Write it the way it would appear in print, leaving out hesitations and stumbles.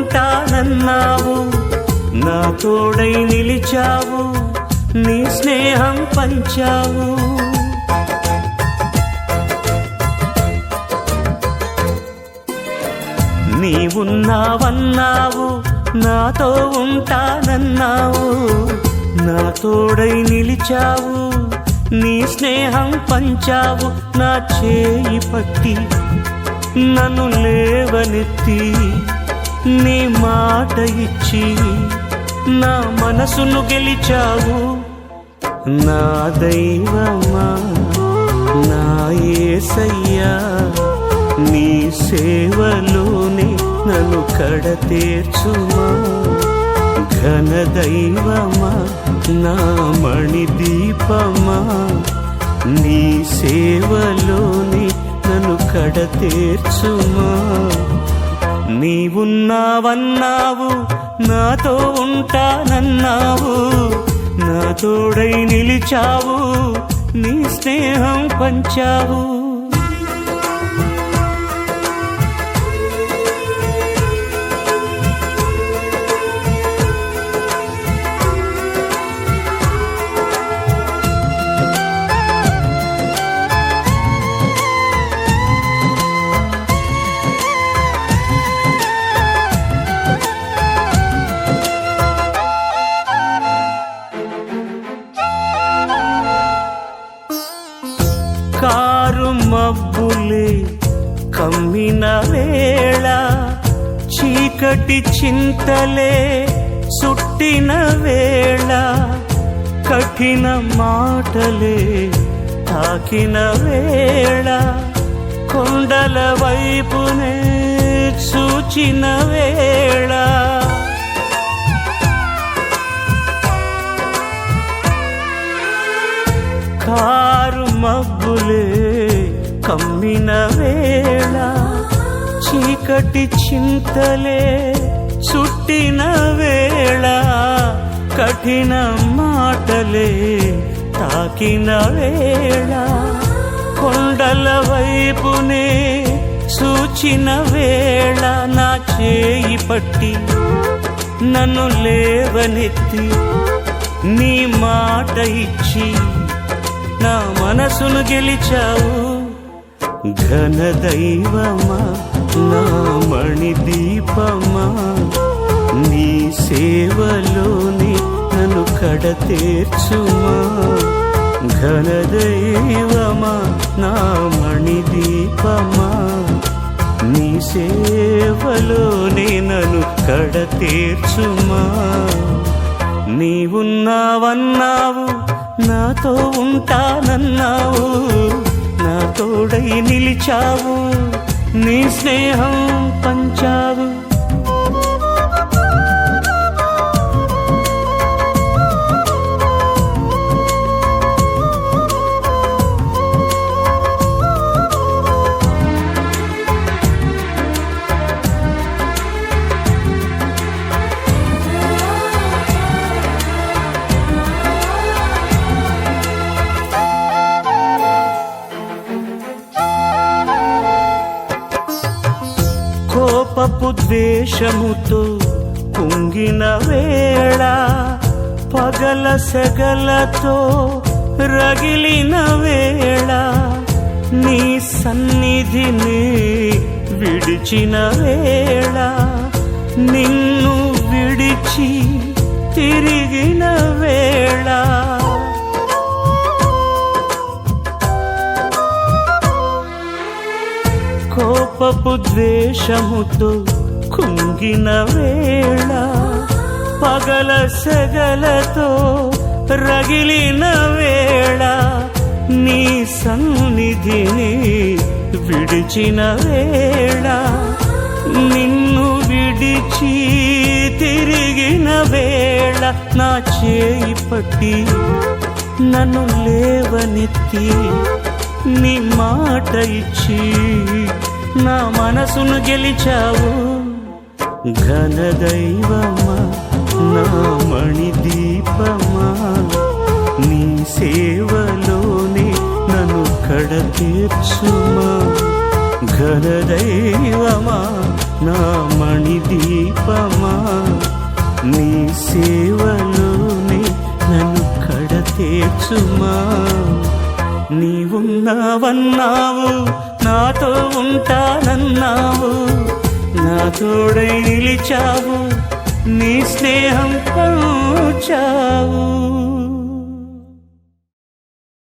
ఉంటానన్నావు, నా తోడై నిలిచావు, నీ స్నేహం పంచావు. నీవున్నావన్నావు, నాతో ఉంటానన్నావు, నా తోడై నిలిచావు, నీ స్నేహం పంచావు. నా చేయి పట్టి నన్ను లేవనెత్తి, నీ మాట ఇచ్చి నా మనసును గెలిచావు. నా దైవమా, నా యేసయ్యా, నీ సేవలోనే నన్ను కడతేర్చుమా. ఘన దైవమా, నా మణిదీపమా, నీ సేవలోనే నన్ను కడతేర్చుమా. నీవున్నావన్నావు, నాతో ఉంటానన్నావు, నా తోడై నిలిచావు, నీ స్నేహం పంచావు. కారు మబ్బులే కమ్మిన వేళ, చీకటి చింతలే చుట్టిన వేళ, కఠిన మాటలే తాకిన వేళ, కొండల వైపునే చూచిన వేళ, కారు మబ్బులే కమ్మిన వేళ, చీకటి చింతలే చుట్టిన వేళ, కఠిన మాటలే తాకిన వేళ, కొండల వైపునే చూచిన వేళ, నా చేయి పట్టి నన్ను లేవనెత్తి, నీ మాట ఇచ్చి నా మనసును గెలిచావు. ఘన దైవమా, నా మణిదీపమా, నీ సేవలోని నన్ను కడతేర్చుమా. ఘన దైవమా, నా మణిదీపమా, నీ సేవలోని నన్ను కడతేర్చుమా. నీవున్నావన్నావు, నాతో ఉంటానన్నావు, నా తోడై నిలిచావు, నీ స్నేహం పంచావు. కోపపు ద్వేషముతో కుంగిన వేళ, పగల సెగలతో రగిలిన వేళ, నీ సన్నిధిని విడిచిన వేళ, నిన్ను విడిచి తిరిగిన వేళ, కోపపు ద్వేషముతో కుంగిన వేళ, పగల సెగలతో రగిలిన వేళ, నీ సన్నిధిని విడిచిన వేళ, నిన్ను విడిచి తిరిగిన వేళ, నా చేయి పట్టి నన్ను లేవనెత్తి, నీ మాట ఇచ్చి నా మనసును గెలిచావు. ఘన దైవమా, నా మణిదీపమా, నీ సేవలోనే నన్ను కడతీర్చుమా. ఘన దైవమా, నా మణిదీపమా నీ సేవలోనే నన్ను కడతేర్చుమా. నీవున్నావన్నావు, నాతో ఉంటానన్నావు, నా తోడై నిలిచావు, నీ స్నేహం పంచావు.